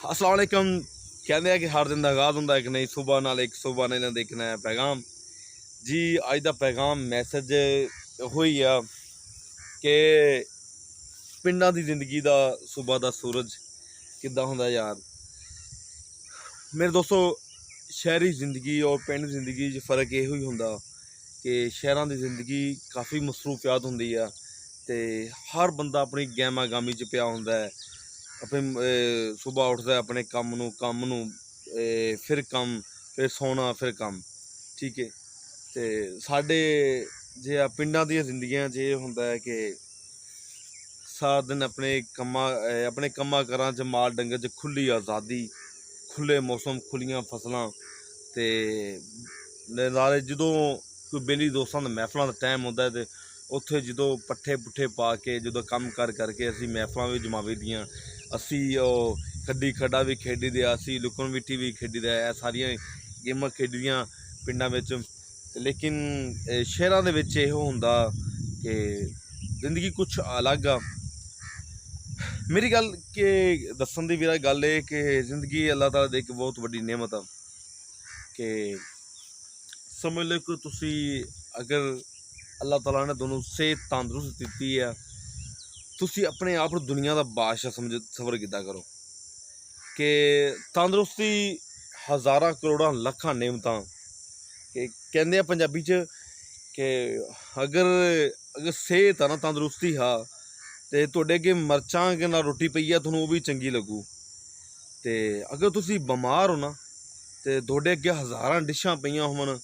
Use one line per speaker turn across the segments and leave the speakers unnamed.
अस्सलाम वालेकुम। कहते हैं कि हर दिन का आगाज़ होंगे एक नई सुबह नाल, एक सुबह ने देखना है पैगाम जी। अज का पैगाम मैसेज हुई है कि पिंडा की जिंदगी का सुबह का सूरज किदा होंदा यार। मेरे दोस्तों, शहरी जिंदगी और पिंड जिंदगी फ़र्क यो ही होंदा कि शहरों की जिंदगी काफ़ी मसरूफियात होंदी है ते हर बंदा अपनी गहमा गामी च पिया होंदा है। अपने सुबह उठता है अपने काम नू फिर कम, फिर सोना, फिर कम। ठीक है। तो साढ़े जे पिंडा दी जिंदगियां च होंदा है कि सारा दिन अपने कम्मा कारां च माल डंगर च खुली आज़ादी, खुले मौसम, खुलियां फसलां ते नाले जदों कोई बेली दोस्तां दा महफलों का टाइम होंदा है तो उत्थे जदों पट्ठे पुट्ठे पा के जदों कम करके असी महफलों भी जमावी दियां, असी खड्डी खड्डा भी खेडी दिया, असी लुकन मिट्टी भी खेडी दिया, यह सारियां गेमां खेडियां पिंडां विच। लेकिन शहरां दे विच इहो होंदा कि जिंदगी कुछ अलग आ। मेरी गल के दसन दी मेरा गल है कि जिंदगी अल्लाह ताला दी एक बहुत वड्डी नेमत आ कि समझ लो कि तुसी अगर अल्लाह ताला ने दोनों सेहत तंदुरुस्त दी है, तुसी अपने आप दुनिया का बादशाह सबर किया करो कि तंदुरुस्ती हज़ारां करोड़ां लखां नेमतां कि कहंदे आ पंजाबी च कि अगर सेहत है ना, तंदुरुस्ती हा ते तुहाडे अगे मरचां के ना रोटी पई है तुहानूं वो भी चंगी लगू। ते अगर तुसी बमार हो ना ते तुहाडे अगे हज़ारां डिशां पईयां होवन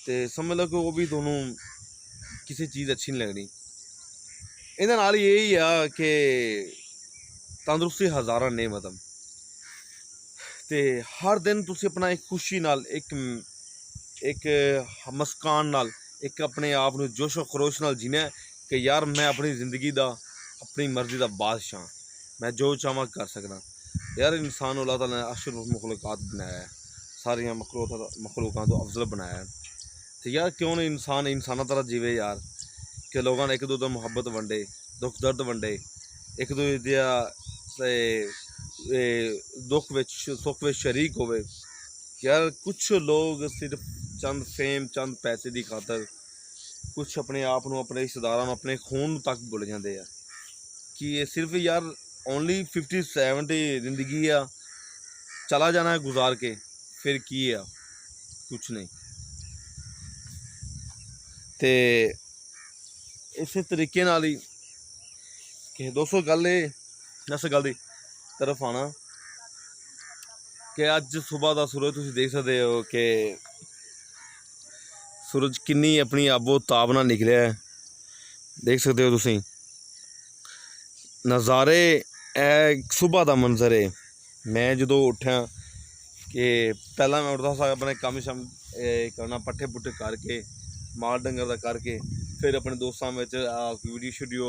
ते समझ लो कि वो भी तुहानूं किसी चीज़ अच्छी नहीं लगनी। इहदे नाल यही आ कि तंदुरुस्ती हज़ारां नेमत आ ते हर दिन तुसी अपना एक खुशी नाल, एक मुस्कान नाल, एक अपने आप को जोशो खरोश नाल जीना है कि यार मैं अपनी ज़िंदगी का अपनी मर्जी का बादशाह, मैं जो चाहवां कर सकना। यार इंसान अल्लाह ताला ने अशरफ मखलूकात बनाया है, सारिया मखलूकात तो अफजल बनाया है। तो यार क्यों नहीं इंसाना तरह जीवे यार, कि लोगों ने एक दूसरे मुहब्बत वंडे, दुख दर्द वंडे, एक दूसरे दुख विच सुख विच शरीक होवे। यार कुछ लोग सिर्फ चंद फेम, चंद पैसे की खातर, कुछ अपने आप को, अपने रिश्तेदारों, अपने खून तक भुल जाते हैं कि ये सिर्फ यार ओनली 50-70 जिंदगी आ, चला जाना है गुजार के, फिर की है कुछ नहीं। तो इस तरीके नाल ही कि दोस्तों गल इस गल की तरफ आना कि अज सुबह का सूरज तुम देख सकते हो कि सूरज किन्नी अपनी आबो ताब नाल निकलिया है, देख सकते हो तुसीं नज़ारे। सुबह का मंजर है। मैं जो उठा कि पहला मैं उठता सा अपने कम शम करना, पट्ठे पुट्ठे करके माल डंगर का करके फिर अपने दोस्तों में वीडियो शूडियो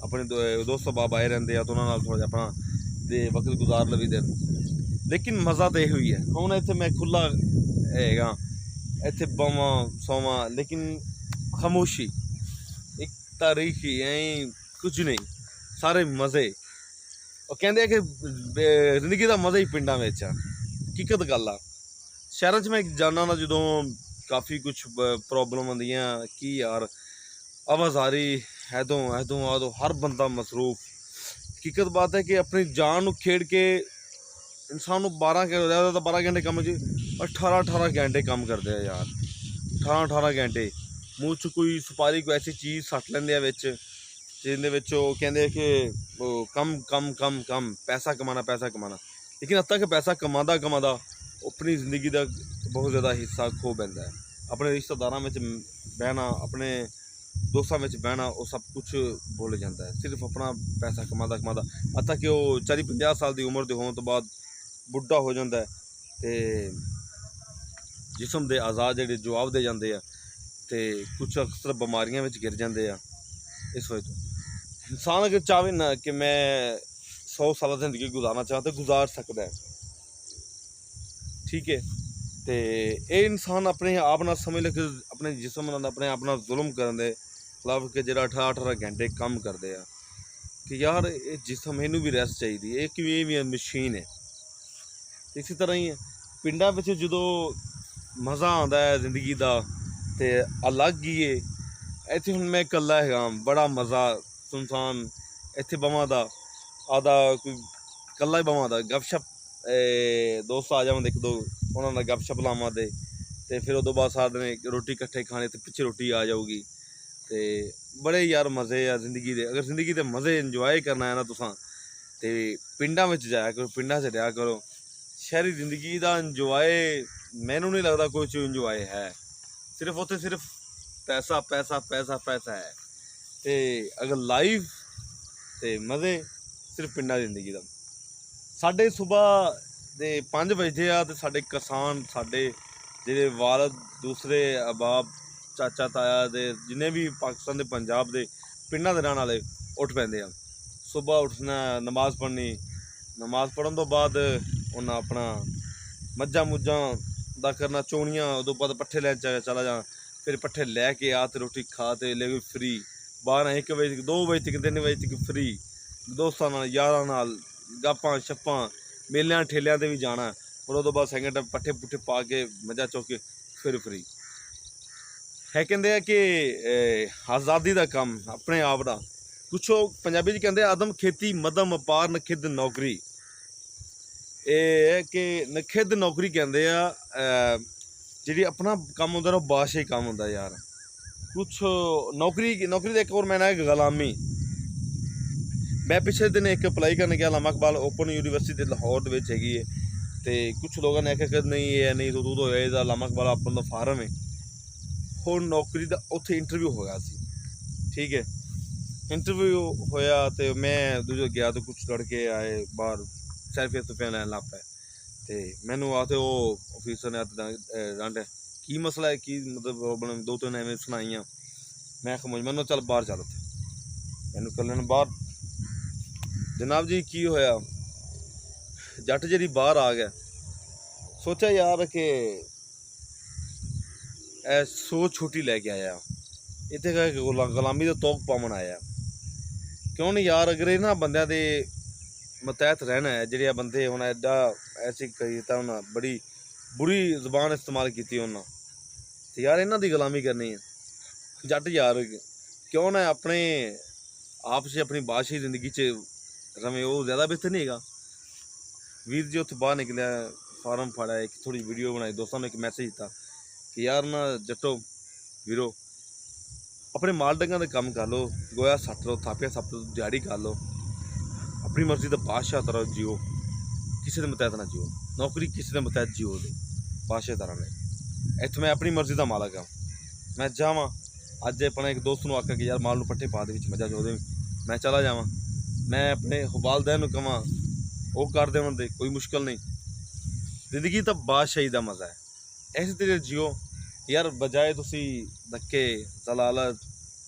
अपने दोस्त बाब आए रहते हैं तो उन्होंने थोड़ा जहा अपना वक्त गुजार लवी दे। लेकिन मज़ा तो यही है। हुण इत्थे मैं खुला हैगा, इत्थे बवां सोवां, लेकिन खामोशी, एक तारीखी कुछ नहीं, सारे मज़े। और कहते हैं कि जिंदगी का मज़ा ही पिंडा में हकीकत गल आ। शहरों में मैं जाना ना जो काफ़ी कुछ प्रॉब्लम आंदियां कि यार आवाजारी हैदों आदो हर बंदा मसरूफ। हकीकत बात है कि अपनी जान खेड़ के इंसान 12 घंटे कम 18 घंटे कम करते हैं यार। 18 घंटे मूँह च कोई सुपारी कोई ऐसी चीज़ सट लेंदे विच जिंदे विच कहंदे कि कम कम कम कम पैसा कमाना। लेकिन अब तक पैसा कमादा अपनी जिंदगी का बहुत ज़्यादा हिस्सा खो बैठता है। अपने रिश्तेदारों में बहना, अपने दोस्तों में बहना, वो सब कुछ भुल जाता है। सिर्फ अपना पैसा कमादा अब तक कि वो 40-50 साल की उम्र के होने तो बाद बुढ़ा हो जाता है तो जिसम के आज़ाद जोड़े जवाब दे जाते हैं तो कुछ अक्सर बीमारियों में गिर जाते हैं। इस वजह तो इंसान अगर चाहे ना कि मैं 100 साल जिंदगी गुजारना चाह तो गुजार सकता है। ठीक है। तो ये इंसान अपने आप ना समझ ले कि अपने जिसम अपने आप ना जुल्म करने खिलाफ कि जो 18 घंटे कम करते हैं। ਕਿ ਯਾਰ ਇਹ ਜਿਸਮ ਇਹਨੂੰ ਵੀ ਰੈਸਟ ਚਾਹੀਦੀ ਹੈ, ਇਹ ਕਿਵੇਂ ਵੀ ਮਸ਼ੀਨ ਹੈ। ਇਸੇ ਤਰ੍ਹਾਂ ਹੀ ਪਿੰਡਾਂ ਵਿੱਚ ਜਦੋਂ ਮਜ਼ਾ ਆਉਂਦਾ ਹੈ ਜ਼ਿੰਦਗੀ ਦਾ ਤੇ ਅਲੱਗ ਹੀ ਏ। ਇੱਥੇ ਹੁਣ ਮੈਂ ਇਕੱਲਾ ਹੈਗਾ, ਬੜਾ ਮਜ਼ਾ ਸੁਨਸਾਨ ਇੱਥੇ ਬਵਾਂ ਦਾ, ਆਦਾ ਕੋਈ ਇਕੱਲਾ ਹੀ ਬਵਾਂ ਦਾ ਗੱਪਸ਼ਪ, ਦੋਸਤ ਆ ਜਾਵਾਂ ਇੱਕ ਦੋ, ਉਹਨਾਂ ਨਾਲ ਗੱਪਸ਼ਪ ਲਾਵਾਂ ਤੇ ਫਿਰ ਉਦੋਂ ਬਾਅਦ ਸਾਰਾ ਦਿਨ ਰੋਟੀ ਇਕੱਠੇ ਖਾਣੇ ਤੇ ਪਿੱਛੇ ਰੋਟੀ ਆ ਜਾਊਗੀ। ਤੇ ਬੜੇ ਯਾਰ ਮਜ਼ੇ ਆ ਜ਼ਿੰਦਗੀ ਦੇ। ਅਗਰ ਜ਼ਿੰਦਗੀ ਦੇ ਮਜ਼ੇ ਇੰਜੋਏ ਕਰਨਾ ਹੈ ਨਾ ਤੁਸਾਂ, ਤੇ ਪਿੰਡਾਂ ਵਿੱਚ ਜਾਇਆ ਕਰੋ, ਪਿੰਡਾਂ 'ਚ ਰਿਹਾ ਕਰੋ। ਸ਼ਹਿਰੀ ਜ਼ਿੰਦਗੀ ਦਾ ਇੰਜੋਏ ਮੈਨੂੰ ਨਹੀਂ ਲੱਗਦਾ ਕੋਈ ਚੀਜ਼ ਇੰਜੋਏ ਹੈ, ਸਿਰਫ ਉੱਥੇ ਸਿਰਫ ਪੈਸਾ ਪੈਸਾ ਪੈਸਾ ਪੈਸਾ ਹੈ। ਤੇ ਅਗਰ ਲਾਈਫ ਤੇ ਮਜ਼ੇ ਸਿਰਫ ਪਿੰਡਾਂ ਦੀ ਜ਼ਿੰਦਗੀ ਦਾ। ਸਾਡੇ ਸੁਬਾਹ ਦੇ 5 ਵਜੇ ਆ ਤੇ ਸਾਡੇ ਕਿਸਾਨ, ਸਾਡੇ ਜਿਹੜੇ ਵਾਲਦ, ਦੂਸਰੇ ਅਬਾਬ, ਚਾਚਾ ਤਾਇਆ ਦੇ ਜਿੰਨੇ ਵੀ ਪਾਕਿਸਤਾਨ ਦੇ ਪੰਜਾਬ ਦੇ ਪਿੰਡਾਂ ਦੇ ਰਹਿਣ ਵਾਲੇ ਉੱਠ ਪੈਂਦੇ ਆ। ਸੁਬਾਹ ਉੱਠਣਾ, ਨਮਾਜ਼ ਪੜ੍ਹਨੀ, ਨਮਾਜ਼ ਪੜ੍ਹਨ ਤੋਂ ਬਾਅਦ ਉਹਨਾਂ ਆਪਣਾ ਮੱਝਾਂ ਮੁੱਝਾਂ ਦਾ ਕਰਨਾ, ਚੋਣੀਆਂ, ਉਦੋਂ ਬਾਅਦ ਪੱਠੇ ਲੈਣ ਚਲਾ ਜਾ, ਫਿਰ ਪੱਠੇ ਲੈ ਕੇ ਆ ਤੇ ਰੋਟੀ ਖਾ ਤੇ ਲੈ ਕੇ ਫਰੀ 12 1 ਵਜੇ 2 ਵਜੇ ਤੱਕ 3 ਵਜੇ ਤੱਕ ਫਰੀ, ਦੋਸਤਾਂ ਨਾਲ ਯਾਰਾਂ ਨਾਲ ਗੱਪਾਂ ਛੱਪਾਂ, ਮੇਲਿਆਂ ਠੇਲਿਆਂ 'ਤੇ ਵੀ ਜਾਣਾ। ਔਰ ਉਦੋਂ ਬਾਅਦ ਸੈਕਿੰਡ ਟਾਈਮ ਪੱਠੇ ਪੁੱਠੇ ਪਾ ਕੇ ਮੱਝਾਂ ਚੁੱਕ ਕੇ ਫਿਰ ਫਰੀ ਹੈ। ਕਹਿੰਦੇ ਆ ਕਿ ਆਜ਼ਾਦੀ ਦਾ ਕੰਮ ਆਪਣੇ ਆਪ ਦਾ, ਕੁਛ ਉਹ ਪੰਜਾਬੀ 'ਚ ਕਹਿੰਦੇ ਆਦਮ ਖੇਤੀ ਮਦਮ ਵਪਾਰ ਨਖਿੱਧ ਨੌਕਰੀ। ਇਹ ਹੈ ਕਿ ਨਖਿੱਧ ਨੌਕਰੀ ਕਹਿੰਦੇ ਆ, ਜਿਹੜੀ ਆਪਣਾ ਕੰਮ ਹੁੰਦਾ ਨਾ ਉਹ ਬਾਦਸ਼ਾਹੀ ਕੰਮ ਹੁੰਦਾ ਯਾਰ। ਕੁਛ ਨੌਕਰੀ ਦਾ ਇੱਕ ਹੋਰ ਮੈਨਾਂ ਹੈ ਗੁਲਾਮੀ। ਮੈਂ ਪਿਛਲੇ ਦਿਨ ਇੱਕ ਅਪਲਾਈ ਕਰਨ ਗਿਆ ਅਲਾਮਾ ਇਕਬਾਲ ਓਪਨ ਯੂਨੀਵਰਸਿਟੀ ਦੇ ਲਾਹੌਰ ਦੇ ਵਿੱਚ ਹੈਗੀ ਹੈ। ਅਤੇ ਕੁਛ ਲੋਕਾਂ ਨੇ ਆਖਿਆ ਕਿ ਨਹੀਂ ਇਹ ਨਹੀਂ ਤੂੰ ਹੋਇਆ ਇਹਦਾ ਅਲਾਮਾ ਇਕਬਾਲ ਆਪਣ ਦਾ ਫਾਰਮ ਹੈ। ਹੁਣ ਨੌਕਰੀ ਦਾ ਉੱਥੇ ਇੰਟਰਵਿਊ ਹੋਇਆ ਸੀ, ਠੀਕ ਹੈ। ਇੰਟਰਵਿਊ ਹੋਇਆ ਅਤੇ ਮੈਂ ਦੂਜੇ ਗਿਆ ਅਤੇ ਕੁਛ ਲੜਕੇ ਆਏ ਬਾਹਰ ਸੈਲਫੀ ਸੁਲਫੀਆਂ ਲੈਣ ਲੱਗ ਪਏ। ਅਤੇ ਮੈਨੂੰ ਆ ਤੇ ਉਹ ਆਫਿਸਰ ਨੇ ਡਾਂਟਿਆ, ਕੀ ਮਸਲਾ ਹੈ, ਕੀ ਮਤਲਬ ਪ੍ਰੋਬਲਮ, 2-3 ਐਵੇਂ ਸੁਣਾਈਆਂ। ਮੈਂ ਸਮਝ ਮੈਨੂੰ ਚੱਲ ਬਾਹਰ ਚੱਲ, ਉੱਥੇ ਮੈਨੂੰ ਕੱਲ੍ਹ ਬਾਹਰ। ਜਨਾਬ ਜੀ ਕੀ ਹੋਇਆ, ਜੱਟ ਜਿਹੜੀ ਬਾਹਰ ਆ ਗਿਆ, ਸੋਚਿਆ ਯਾਰ ਕਿ ਇਹ ਸੋਚ ਛੋਟੀ ਲੈ ਕੇ ਆਇਆ, ਇੱਥੇ ਗੁਲਾਮੀ ਦਾ ਤੋਕ ਪਾਉਣ ਆਇਆ। ਕਿਉਂ ਨਹੀਂ ਯਾਰ, ਅਗਰ ਇਹਨਾਂ ਬੰਦਿਆਂ ਦੇ ਮਤਹਿਤ ਰਹਿਣਾ ਹੈ, ਜਿਹੜੇ ਬੰਦੇ ਹੁਣ ਐਡਾ ਐਸੀ ਕੀਤਾ ਉਹਨਾਂ ਬੜੀ ਬੁਰੀ ਜ਼ੁਬਾਨ ਇਸਤੇਮਾਲ ਕੀਤੀ ਉਹਨਾਂ, ਅਤੇ ਯਾਰ ਇਹਨਾਂ ਦੀ ਗੁਲਾਮੀ ਕਰਨੀ ਹੈ। ਜੱਟ ਯਾਰ ਕਿਉਂ ਨਾ ਆਪਣੇ ਆਪ 'ਚ ਆਪਣੀ ਬਾਦਸ਼ਾਹੀ ਜ਼ਿੰਦਗੀ 'ਚ ਰਵੇਂ, ਉਹ ਜ਼ਿਆਦਾ ਬਿਹਤਰ ਨਹੀਂ ਹੈਗਾ। ਵੀਰ ਜੀ ਉੱਥੇ ਬਾਹਰ ਨਿਕਲਿਆ, ਫਾਰਮ ਫੜਿਆ, ਇੱਕ ਥੋੜ੍ਹੀ ਵੀਡੀਓ ਬਣਾਈ, ਦੋਸਤਾਂ ਨੂੰ ਇੱਕ ਮੈਸੇਜ ਦਿੱਤਾ ਕਿ ਯਾਰ ਨਾ ਜੱਟੋ ਵੀਰੋ ਆਪਣੇ ਮਾਲ ਡੰਗਾਂ ਦਾ ਕੰਮ ਕਰ ਲਓ, ਗੋਇਆ ਸੱਟ ਲਓ, ਥਾਪਿਆ ਸੱਟ ਲਓ, ਦਿਹਾੜੀ ਕਰ ਲਓ, ਆਪਣੀ ਮਰਜ਼ੀ ਦਾ ਬਾਦਸ਼ਾਹ ਤਰ੍ਹਾਂ ਜੀਓ, ਕਿਸੇ ਦੇ ਮਤਹਿਤ ਨਾ ਜੀਓ। ਨੌਕਰੀ ਕਿਸੇ ਦੇ ਮਤਹਿਤ ਜੀਓ ਦੇ ਬਾਦਸ਼ਾਹ ਤਰ੍ਹਾਂ ਨੇ। ਇੱਥੇ ਮੈਂ ਆਪਣੀ ਮਰਜ਼ੀ ਦਾ ਮਾਲਕ ਹਾਂ, ਮੈਂ ਜਾਵਾਂ। ਅੱਜ ਆਪਣਾ ਇੱਕ ਦੋਸਤ ਨੂੰ ਆਖਿਆ ਕਿ ਯਾਰ ਮਾਲ ਨੂੰ ਪੱਠੇ ਪਾ ਦੇ ਵਿੱਚ ਮੱਝਾਂ ਚੋ ਦੇ, ਮੈਂ ਚਲਾ ਜਾਵਾਂ। ਮੈਂ ਆਪਣੇ ਵਾਲਦੈਨ ਨੂੰ ਕਹਾਂ ਉਹ ਕਰ ਦੇਣ ਦੇ, ਕੋਈ ਮੁਸ਼ਕਿਲ ਨਹੀਂ। ਜ਼ਿੰਦਗੀ ਤਾਂ ਬਾਦਸ਼ਾਹੀ ਦਾ ਮਜ਼ਾ ਹੈ, ਇਸੇ ਤਰੀਕੇ ਜੀਓ ਯਾਰ, ਬਜਾਏ ਤੁਸੀਂ ਧੱਕੇ ਜ਼ਲਾਲਤ।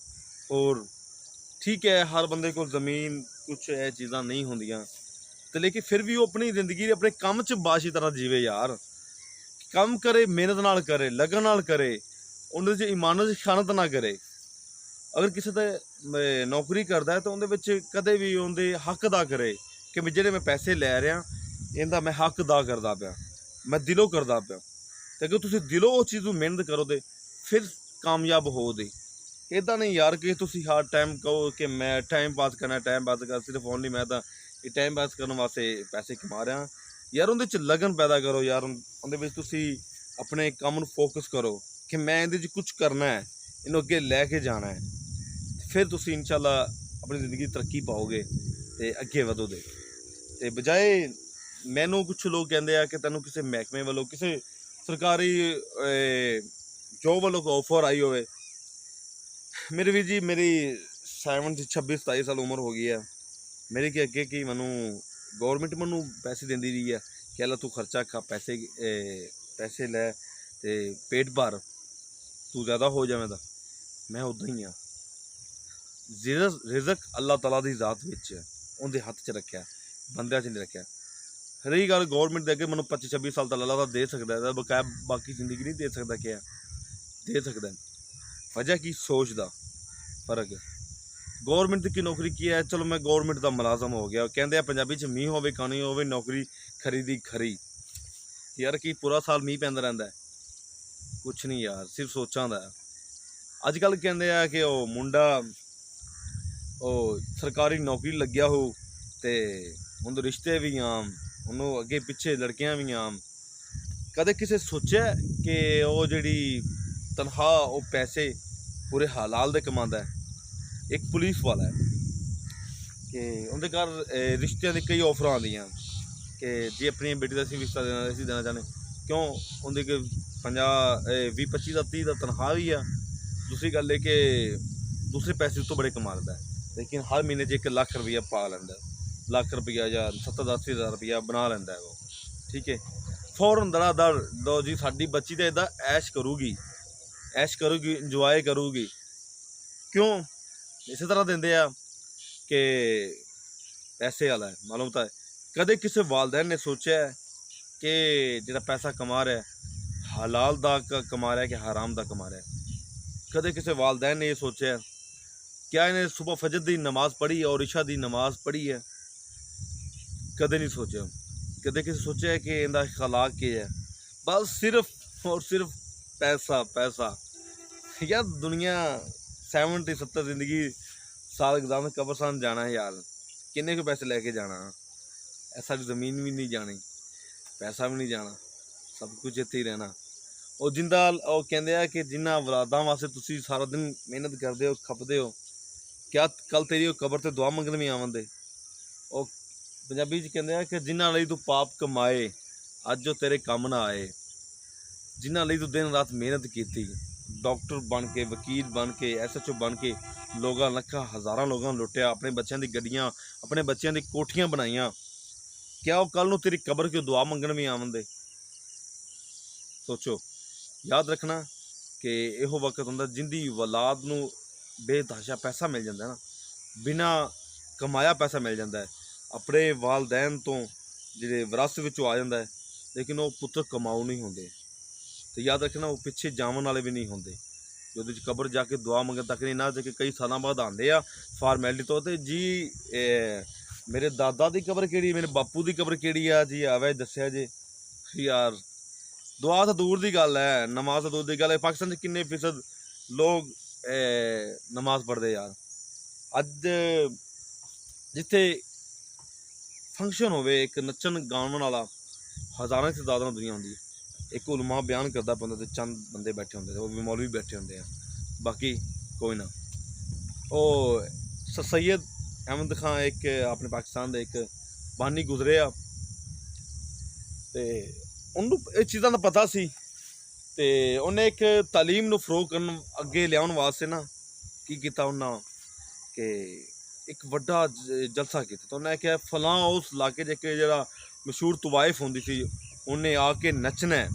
ਹੋਰ ਠੀਕ ਹੈ ਹਰ ਬੰਦੇ ਕੋਲ ਜ਼ਮੀਨ ਕੁਛ ਇਹ ਚੀਜ਼ਾਂ ਨਹੀਂ ਹੁੰਦੀਆਂ, ਅਤੇ ਲੇਕਿਨ ਫਿਰ ਵੀ ਉਹ ਆਪਣੀ ਜ਼ਿੰਦਗੀ ਆਪਣੇ ਕੰਮ 'ਚ ਬਾਦਸ਼ਾਹੀ ਤਰ੍ਹਾਂ ਜੀਵੇ ਯਾਰ। ਕੰਮ ਕਰੇ, ਮਿਹਨਤ ਨਾਲ ਕਰੇ, ਲਗਨ ਨਾਲ ਕਰੇ, ਉਹਦੇ 'ਚ ਇਮਾਨਤ ਖਿਆਨਤ ਨਾ ਕਰੇ। ਅਗਰ ਕਿਸੇ ਤੇ ਨੌਕਰੀ ਕਰਦਾ ਹੈ ਤਾਂ ਉਹਦੇ ਵਿੱਚ ਕਦੇ ਵੀ ਉਹਦੇ ਹੱਕ ਅਦਾ ਕਰੇ ਕਿ ਵੀ ਜਿਹੜੇ ਮੈਂ ਪੈਸੇ ਲੈ ਰਿਹਾ ਇਹਦਾ ਮੈਂ ਹੱਕ ਅਦਾ ਕਰਦਾ ਪਿਆ, ਮੈਂ ਦਿਲੋਂ ਕਰਦਾ ਪਿਆ। ਅਤੇ ਅਗਰ ਤੁਸੀਂ ਦਿਲੋਂ ਉਸ ਚੀਜ਼ ਨੂੰ ਮਿਹਨਤ ਕਰੋਗੇ ਫਿਰ ਕਾਮਯਾਬ ਹੋਵੋਗੇ। ਇੱਦਾਂ ਨਹੀਂ ਯਾਰ ਕਿ ਤੁਸੀਂ ਹਰ ਟਾਈਮ ਕਹੋ ਕਿ ਮੈਂ ਟਾਈਮ ਪਾਸ ਕਰਨਾ, ਟਾਈਮ ਪਾਸ ਕਰ, ਸਿਰਫ ਓਨਲੀ ਮੈਂ ਤਾਂ ਇਹ ਟਾਈਮ ਪਾਸ ਕਰਨ ਵਾਸਤੇ ਪੈਸੇ ਕਮਾ ਰਿਹਾ ਯਾਰ। ਉਹਦੇ 'ਚ ਲਗਨ ਪੈਦਾ ਕਰੋ ਯਾਰ, ਉਹਦੇ ਵਿੱਚ ਤੁਸੀਂ ਆਪਣੇ ਕੰਮ ਨੂੰ ਫੋਕਸ ਕਰੋ ਕਿ ਮੈਂ ਇਹਦੇ 'ਚ ਕੁਛ ਕਰਨਾ ਹੈ, ਇਹਨੂੰ ਅੱਗੇ ਲੈ ਕੇ ਜਾਣਾ ਹੈ। ਫਿਰ ਤੁਸੀਂ ਇਨਸ਼ਾਅੱਲਾ ਆਪਣੀ ਜ਼ਿੰਦਗੀ ਤਰੱਕੀ ਪਾਓਗੇ ਅਤੇ ਅੱਗੇ ਵਧੋਗੇ। ਅਤੇ ਬਜਾਏ ਮੈਨੂੰ ਕੁਛ ਲੋਕ ਕਹਿੰਦੇ ਆ ਕਿ ਤੈਨੂੰ ਕਿਸੇ ਮਹਿਕਮੇ ਵੱਲੋਂ, ਕਿਸੇ ਸਰਕਾਰੀ ਜੋਬ ਵੱਲੋਂ ਆਫਰ ਆਈ ਹੋਵੇ। ਮੇਰੇ ਵੀਰ ਜੀ ਮੇਰੀ 26-27 ਸਾਲ ਉਮਰ ਹੋ ਗਈ ਹੈ ਮੇਰੀ, ਕਿ ਅੱਗੇ ਕੀ ਮੈਨੂੰ ਗੌਰਮੈਂਟ ਮੈਨੂੰ ਪੈਸੇ ਦਿੰਦੀ ਰਹੀ ਹੈ ਕਿ ਲੈ ਤੂੰ ਖਰਚਾ ਖਾ, ਪੈਸੇ ਲੈ ਅਤੇ ਪੇਟ ਭਰ, ਤੂੰ ਜ਼ਿਆਦਾ ਹੋ ਜਾਵੇਂਗਾ। ਮੈਂ ਉੱਦਾਂ ਹੀ ਹਾਂ। ਰਿਜ਼ਕ ਅੱਲਾਹ ਤਾਲਾ ਦੀ ਜ਼ਾਤ ਵਿੱਚ ਉਹਦੇ ਹੱਥ 'ਚ ਰੱਖਿਆ, ਬੰਦਿਆਂ 'ਚ ਨਹੀਂ ਰੱਖਿਆ। ਰਹੀ ਗੱਲ ਗੌਰਮੈਂਟ ਦੇ ਅੱਗੇ, ਮੈਨੂੰ 25-26 ਸਾਲ ਤਾਂ ਅੱਲਾਹ ਤਾਂ ਦੇ ਸਕਦਾ ਹੈ, ਬਕਾਇਆ ਬਾਕੀ ਜ਼ਿੰਦਗੀ ਨਹੀਂ ਦੇ ਸਕਦਾ। ਕਿਹਾ ਦੇ ਸਕਦਾ, ਵਜ੍ਹਾ ਕੀ ਸੋਚ ਦਾ ਫਰਕ ਹੈ। गौरमेंट की नौकरी की है, चलो मैं गौरमेंट का मुलाजम हो गया। कहते हैं पंजाबी च मींह होवे कानी होवे नौकरी खरीदी खरी। यार कि पूरा साल मींह पैंदा रहिंदा है? कुछ नहीं यार, सिर्फ सोचां दा। अजकल कहते हैं कि वह मुंडा सरकारी नौकरी लग्या हो तो उन्हें रिश्ते भी आम, उन्होंने अगे पिछे लड़कियां भी आम। कदे किसे सोचा कि वो जी तनख्वाह वो पैसे पूरे हलाल दे कमांदा है? एक पुलिस वाला है कि उनके घर रिश्तियां दी कई ऑफर आंदियां कि जी अपनी बेटी का रिश्ता देना चाहते, क्यों उनके 20-25 का 30 का तनख्वाह भी है। दूसरी गल है कि दूसरे पैसे तो बड़े कमा लेंदा है, लेकिन हर महीने 1 लाख रुपया पा लेंदा है, लाख रुपया या 70-80 हज़ार रुपया बना लेंदा है वो। ठीक है, फौरन धड़ाधड़ लो जी साडी बच्ची तो इदा ऐश करूगी इंजॉय करूगी। क्यों इस तरह देंदे आ कि पैसे वाला है, मालूम होता है। कदे किसी वालदैन ने सोचा है कि जिहड़ा पैसा कमा रहा है हलाल दा कमा रहा है कि हराम दा कमा रहा है? कदे किसी वालदैन ने यह सोचा है? क्या इन्हें सुबह फजर की नमाज पढ़ी और इशा की नमाज पढ़ी है? कदे नहीं सोचा। कदे किसी सोचा है कि इनका अखलाक क्या है? बस सिर्फ और सिर्फ पैसा पैसा। यार दुनिया 70-70 जिंदगी साल एकदम कब्रस्तान जाना है यार, किन्ने को पैसे लेके जाना? ऐसा ज़मीन भी नहीं जानी, पैसा भी नहीं जाना, सब कुछ इत्थे ही रहना। और जिंदा वो कहते हैं कि जिन्ना औलादां वास्ते तुसी सारा दिन मेहनत करते हो खपते हो, क्या कल तेरी कबर ते दुआ मंगन भी आवन दे? और पंजाबी च कहते हैं कि जिन्ना लई तू पाप कमाए अज जो तेरे कम ना आए, जिन्ना लई तू दिन रात मेहनत की, डॉक्टर बन के वकील बन के SHO बन के लोगों लखा हज़ारां लोगों लुटिया, अपने बच्चों की गड्डियां अपने बच्चों की कोठियां बनाइया, क्या वो कल नूं तेरी कबर की दुआ मंगन भी आवन दे? सोचो। याद रखना कि इहो वक्त हुंदा जिंदी औलाद नूं बेतहाशा पैसा मिल जाता है ना, बिना कमाया पैसा मिल जाता है, अपने वालदैन तो जिहड़े विरासत विचों आ जाता है, लेकिन वो पुत्र कमाऊ नहीं होंदे। तो याद रखना वो पिछे जावन वाले भी नहीं होंदे, जो कबर जाके दुआ मंगन तक नहीं ना, जाके कई सालों बाद आते हैं फॉर्मैलिटी तो जी मेरे दादा की कबर केड़ी, मेरे बापू की कबर केड़ी आ जी, आवे दस्या जे। यार दुआ तो दूर की गल है, नमाज तो दूर की गल है। पाकिस्तान किन्ने फीसद लोग नमाज पढ़ते यार? अज जिथे फंक्शन होवे एक नचन गावन वाला हज़ारों की तादाद में दुनिया होंगी, एक उलमा बयान करता बंदा तो चंद बंदे बैठे होंगे, वो भी मौलवी बैठे होंगे हैं, बाकी कोई ना। ओ सैयद अहमद खान एक अपने पाकिस्तान के एक बानी गुजरे आ, तो उन्होंने इस चीज़ों का पता सी, तो उन्हें एक तालीम नूं फरोग करन अगे लियाउण वास्ते ना की कीता उन्हें कि एक वड्डा जलसा किया। तो उन्हें क्या फलां उस इलाके के जरा मशहूर तवाइफ होंदी सी, उन्हें आके नचना है,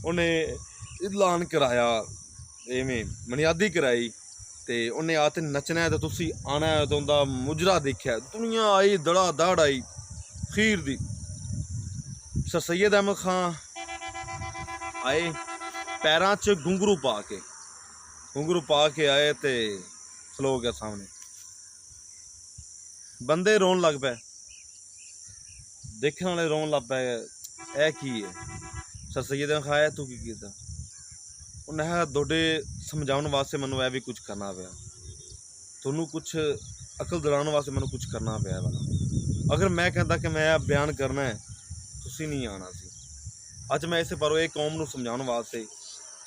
उन्हें ऐलान कराया, इवें मनियादी कराई, तो उन्हें आते नचना है, तो तुसी आना है, तो उनका मुजरा देखा, दुनिया आई दड़ा दड़ आई खीर दी। सर सैयद अहमद खान आए पैरां च घुंघरू पा के आए, तो खलो गया सामने, बंदे रोन लग पे, देखने वाले रोन लग पे, ऐ की है? सर सैयद अहमद खान तू की कीता? उन्हें थोड़े समझाने वास्ते मैनू यह भी कुछ करना पाया, थोनू कुछ अकल दिलाने वास्ते मैनू कुछ करना पाया वाला। अगर मैं कहता कि मैं बयान करना है, तुसी नहीं आना सी। अज मैं इस पर एक कौम नूं समझाने वास्ते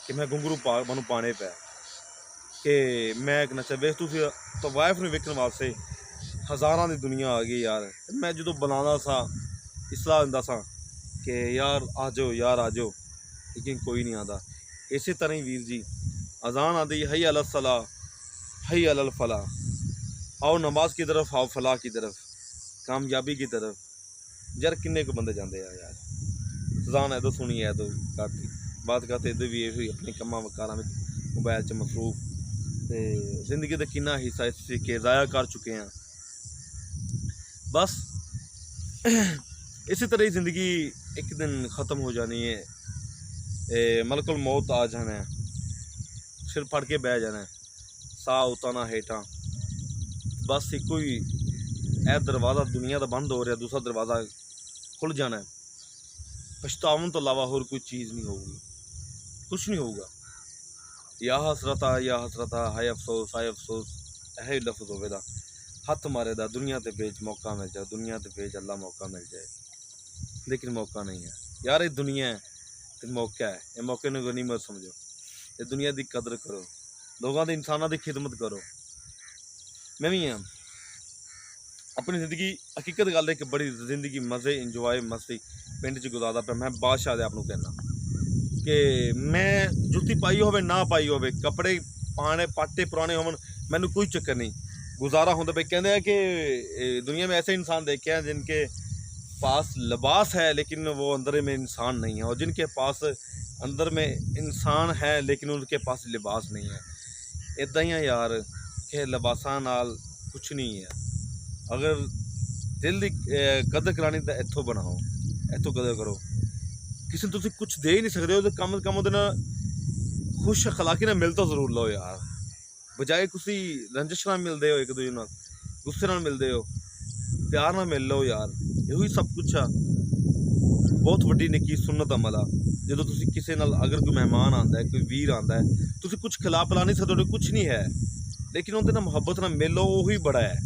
कि मैं घुंघरू मैनू पाने पै कि मैं एक नशा वेख, तुसी तो वाइफ नूं वेखण वास्ते हज़ारां की दुनिया आ गई यार। मैं जो बुलाना सा इसलाह दिंदा सा कि यार आ जाओ, लेकिन कोई नहीं आता। इस तरह ही वीर जी अजान आती, हई अल सलाह हई अल फलाह, आओ नमाज की तरफ, आओ फलाह की तरफ, कामयाबी की तरफ। यार किन्ने को बंदे जाते हैं यार, अजान है तो सुनी है तो करती, बात करते इधर भी ये अपने कम्मा वकारा में मोबाइल च मसरूफ, तो जिंदगी का कितना हिस्सा इस तरीके ज़ाया कर चुके हैं। बस इसी तरह ही ज़िंदगी एक दिन ख़त्म हो जानी है, मलकुल मौत आ जाना है, सिर फड़ के बह जाना है, साह उतारना हेठा, ਬਸ ਇੱਕੋ ਹੀ ਇਹ ਦਰਵਾਜ਼ਾ ਦੁਨੀਆ ਦਾ ਬੰਦ ਹੋ ਰਿਹਾ, ਦੂਸਰਾ ਦਰਵਾਜ਼ਾ ਖੁੱਲ੍ਹ ਜਾਣਾ ਹੈ। ਪਛਤਾਉਣ ਤੋਂ ਇਲਾਵਾ ਹੋਰ ਕੋਈ ਚੀਜ਼ ਨਹੀਂ ਹੋਊਗੀ, ਕੁਛ ਨਹੀਂ ਹੋਊਗਾ। ਯਾ ਹਸਰਤਾ ਯਾ ਹਸਰਤਾ, ਹਾਏ ਅਫਸੋਸ ਹਾਏ ਅਫਸੋਸ, ਇਹ ਹੀ ਲਫ਼ਜ਼ ਹੋਵੇਗਾ। ਹੱਥ ਮਾਰੇ ਦਾ ਦੁਨੀਆ ਤੇ ਵੇਚ ਮੌਕਾ ਮਿਲ ਜਾਏ, ਦੁਨੀਆ ਤੇ ਵੇਚ ਅੱਲਾ ਮੌਕਾ ਮਿਲ ਜਾਏ, ਲੇਕਿਨ ਮੌਕਾ ਨਹੀਂ ਹੈ ਯਾਰ। ਇਹ ਦੁਨੀਆ ਹੈ ਤੇ ਮੌਕਾ ਹੈ, ਇਹ ਮੌਕੇ ਨੂੰ ਗਨੀਮਤ ਸਮਝੋ, ਇਹ ਦੁਨੀਆ ਦੀ ਕਦਰ ਕਰੋ, ਲੋਕਾਂ ਦੇ ਇਨਸਾਨਾਂ ਦੀ ਖਿਦਮਤ ਕਰੋ। ਮੈਂ ਵੀ ਹਾਂ ਆਪਣੀ ਜ਼ਿੰਦਗੀ, ਹਕੀਕਤ ਗੱਲ ਹੈ ਕਿ ਬੜੀ ਜ਼ਿੰਦਗੀ ਮਜ਼ੇ ਇੰਜੋਏ ਮਸਤੀ ਪਿੰਡ 'ਚ ਗੁਜ਼ਾਰਦਾ ਪਿਆ। ਮੈਂ ਬਾਦਸ਼ਾਹ ਦੇ ਆਪ ਨੂੰ ਕਹਿਣਾ ਕਿ ਮੈਂ ਜੁੱਤੀ ਪਾਈ ਹੋਵੇ ਨਾ ਪਾਈ ਹੋਵੇ, ਕੱਪੜੇ ਪਾਣੇ ਪਾਟੇ ਪੁਰਾਣੇ ਹੋਵਣ, ਮੈਨੂੰ ਕੋਈ ਚੱਕਰ नहीं, गुजारा होता पे। कहते हैं कि दुनिया में ऐसे इंसान देखे हैं जिनके पास लिबास है लेकिन वो अंदर में इंसान नहीं है, और जिनके पास अंदर में इंसान है लेकिन उनके पास लिबास नहीं है। इदा ही है यार कि लिबासा नाल कुछ नहीं है। अगर दिल की कदर करानी तो इत्थों बनाओ, इत्थों कदर करो। किसी तुम कुछ दे ही नहीं सकते हो तो कम से कम वो खुश अखलाकी ना मिल तो जरूर लो यार, बजाए किसी रंजिश नाल मिलते हो, एक दूजे नाल गुस्से नाल मिलते हो, प्यार नाल मिल लो यार। यही सब कुछ आ बहुत वड्डी निक्की सुन्नत अमल आ। जो तुसी किसी नाल अगर कोई मेहमान आता है, कोई वीर आता है, तुसी कुछ खिला पिला नहीं सकते, कुछ नहीं है, लेकिन उनके नाल मुहब्बत नाल मिलो, वही बड़ा है,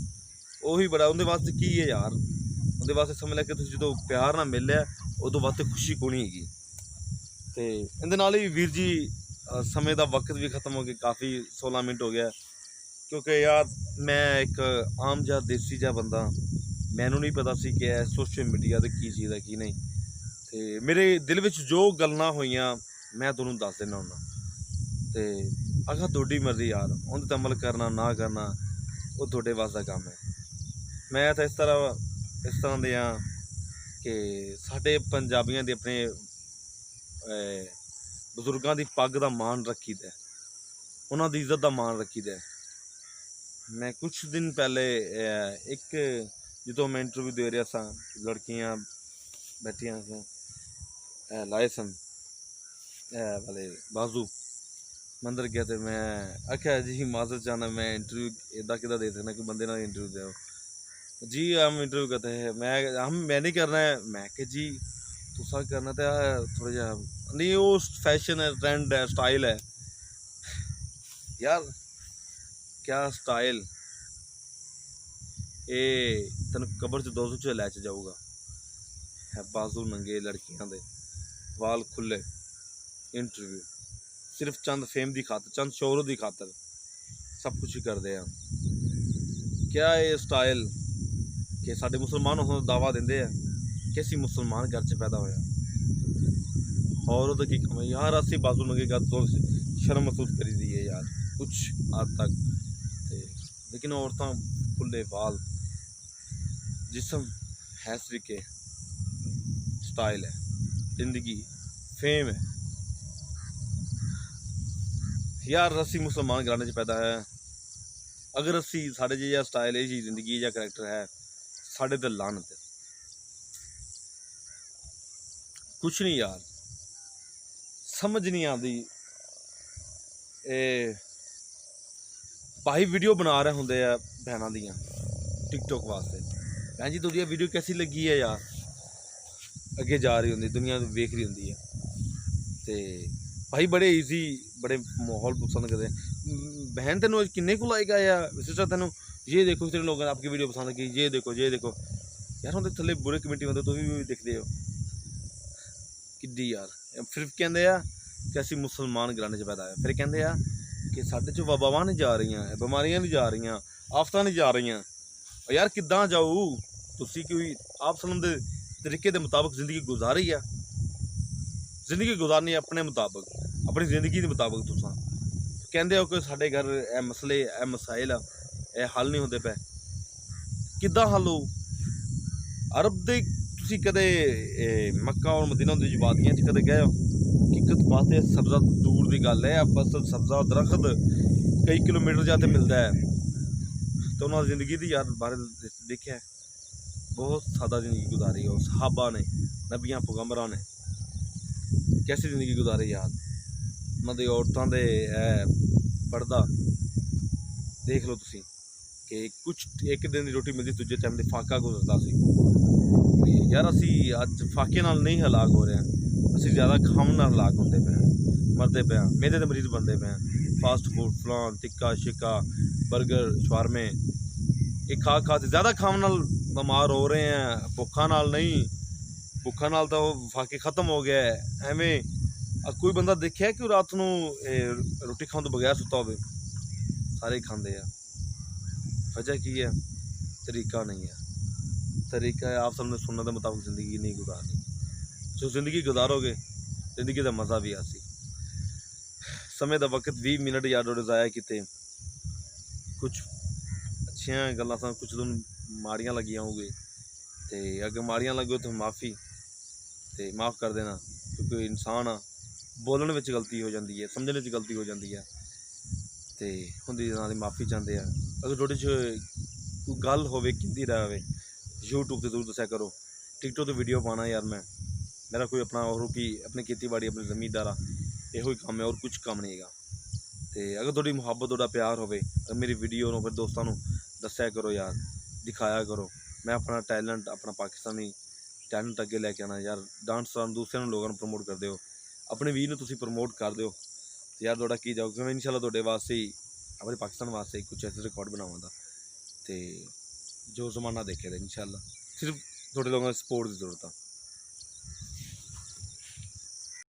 वही बड़ा। उनके वास्ते की है यार, उनके वास्ते समझ लिया कि तुसी जो प्यार नाल मिले उदों वास्ते खुशी कोनी हैगी। ते इहदे नाल ही वीर जी समय का वक्त भी खत्म हो गया, काफ़ी 16 मिनट हो गया, क्योंकि यार मैं एक आम जा देसी जा बंदा, मैनू नहीं पता सी कि सोशल मीडिया ते की चीज़ है की नहीं। तो मेरे दिल में जो गल्लां होईयां मैं तुहानूं दस देना हुन्ना, ते अगर तुहाडी मर्जी यार उन्हें ते अमल करना ना करना वो तुहाडे वास दा काम है। मैं तो इस तरह दे हाँ कि साडे पंजाबियां दे अपने बजुर्गों की पग का मान रखी दा, उन्होंने इज्जत का मान रखी दा। मैं कुछ दिन पहले एक जो मैं इंटरव्यू दे रहा था, लड़कियां बैठिया लाए सन वाले बाजू, मैं अंदर गया तो मैं आख्या जी माजर चाहना मैं इंटरव्यू इदा कि दे सकना, कोई बंदे ना इंटरव्यू दो जी, हम इंटरव्यू करते हैं, मैं नहीं करना है। मैं कि जी तुसा करना तो थोड़ा जा नहीं, वो फैशन है, ट्रेंड है, स्टाइल है यार। क्या स्टाइल ये तेन कबर च 200 च लै जाऊगा है, बाजू नंगे लड़कियां दे, वाल खुले, इंटरव्यू सिर्फ चंद फेम की खातर, चंद शोहरत की खातर सब कुछ ही करते हैं। क्या ये स्टाइल कि साडे मुसलमान होने का दावा देंदे हैं, किसी मुसलमान घर च पैदा होया और वो की कम यार, असी बाजू नंगे कर तो शर्म महसूस करी दी है यार कुछ हद तक। लेकिन औरतां खुले वाल, जिसम है तरीके, स्टाइल है, जिंदगी फेम है यार। असी मुसलमान घराने च पैदा है, अगर असी साढ़े जिहा स्टाइल है, जिंदगी या करैक्टर है, साढ़े ते लानत है, कुछ नहीं यार। समझ नहीं आती। भाई वीडियो बना रहे होंगे भैनों दियाँ टिकटॉक वास्ते, भैन जी तुहाडी वीडियो कैसी लगी है यार, अगे जा रही होंगी, दुनिया वेख रही होंगी है। तो भाई बड़े ईजी, बड़े माहौल पसंद करते हैं। बहन तेनों किन्ने को लाइक आया, सिस्टर तेनों ये देखो, तेरे लोगों ने आपकी वीडियो पसंद की, ये देखो ये देखो यार। उन्हें थले बुरे कमेटी बंदे तुम भी देखते हो कि यार। फिर कहते हैं कि असी मुसलमान घराने च पैदा है, फिर कहते हैं कि साढ़े चो वबावां नहीं जा रही, बीमारियां नहीं जा रही, आफत नहीं जा रही यार। किद्दां जाऊ, तुसी कोई आप सलम दे तरीके के मुताबिक जिंदगी गुजारी है, जिंदगी गुजारनी है अपने मुताबिक, अपनी जिंदगी के मुताबिक। तुसां कहते हो कि साढ़े घर ए मसले ए मसाइल ए हल नहीं होंदे पे, किद्दां हल हो? अरब दे तुसी कदे मक्का और मदीना दी वादियां च कदे गए हो? हकीकत बात है, सब्ज़ा दूर की गल है, फसल सब्ज़ा दरख्त कई किलोमीटर जाते मिलता है। तो उन्होंने जिंदगी की यार बारे देखा है, बहुत सादा जिंदगी गुजारी है। सहाबा ने, नबियां पैगंबरां ने कैसी जिंदगी गुजारी यार। उन्होंने औरतों के पर्दा देख लो तुसी ਕਿ ਕੁਛ ਇੱਕ ਦਿਨ ਦੀ ਰੋਟੀ ਮਿਲਦੀ, ਦੂਜੇ ਟਾਈਮ ਦੇ ਫਾਕਾ ਗੁਜ਼ਰਦਾ ਸੀ। ਤੇ ਯਾਰ ਅਸੀਂ ਅੱਜ ਫਾਕੇ ਨਾਲ ਨਹੀਂ ਹਲਾਕ ਹੋ ਰਹੇ ਹਾਂ, ਅਸੀਂ ਜ਼ਿਆਦਾ ਖਾਣ ਨਾਲ ਹਲਾਕ ਹੁੰਦੇ ਪਏ ਹਾਂ, ਮਰਦੇ ਪਏ ਹਾਂ, ਮੈਦੇ ਦੇ ਮਰੀਜ਼ ਬਣਦੇ ਪਏ ਹਾਂ। ਫਾਸਟ ਫੂਡ, ਫਲਾਨ ਟਿੱਕਾ ਸ਼ਿੱਕਾ, ਬਰਗਰ ਸ਼ਵਾਰਮੇ, ਇਹ ਖਾ ਖਾ ਕੇ ਜ਼ਿਆਦਾ ਖਾਣ ਨਾਲ ਬਿਮਾਰ ਹੋ ਰਹੇ हैं, ਭੁੱਖਾਂ ਨਾਲ ਨਹੀਂ। ਭੁੱਖਾਂ ਨਾਲ ਤਾਂ ਉਹ ਫਾਕੇ ਖਤਮ ਹੋ ਗਿਆ ਹੈ। ਐਵੇਂ ਕੋਈ ਬੰਦਾ ਦੇਖਿਆ ਕਿ ਰਾਤ ਨੂੰ ਰੋਟੀ ਖਾਣ ਤੋਂ ਬਗੈਰ ਸੁੱਤਾ ਹੋਵੇ? ਸਾਰੇ ਖਾਂਦੇ ਆ। वजह की है? तरीका नहीं है। तरीका है आप सबने सुनने के मुताबिक ज़िंदगी नहीं गुजारनी। जो ज़िंदगी गुजारोगे ज़िंदगी का मज़ा भी आसी। समय का वक्त 20 मिनट यार ज़ाया किते, कुछ अच्छियाँ गल्लां सन, कुछ तुम माड़ियाँ लगियां होगी, तो अगर माड़ियाँ लगो तो माफ़ी, तो माफ़ कर देना, क्योंकि इंसान आ, बोलने में गलती हो जाती है, समझने में गलती हो जाती है, तो उनकी माफ़ी चाहते हैं। अगर थोड़ी कोई गल होवे कीती रहे यूट्यूब से जरूर दस्या करो। टिकटॉक तो वीडियो पाना यार मेरा कोई अपना और की अपनी खेती बाड़ी अपनी जमींदारा यो ही काम है, और कुछ काम नहीं है। तो अगर थोड़ी मुहब्बत थोड़ा प्यार होवे, अगर मेरी वीडियो फिर दोस्तों दस्या करो यार, दिखाया करो। मैं अपना टैलेंट, अपना पाकिस्तानी टैलेंट अगे लैके आना यार। डांस दूसरे लोगों को प्रमोट कर दो, अपने वीर ने तुम प्रमोट कर दो यार, थोड़ा की जाओ। मैं इंशाल्लाह थोड़े वास्ते ही, अपने पाकिस्तान वास्ते कुछ ऐसे रिकॉर्ड बनावा, तो जो जमाना देखे इंशाल्लाह। सिर्फ थोड़े लोगों की सपोर्ट की जरूरत है।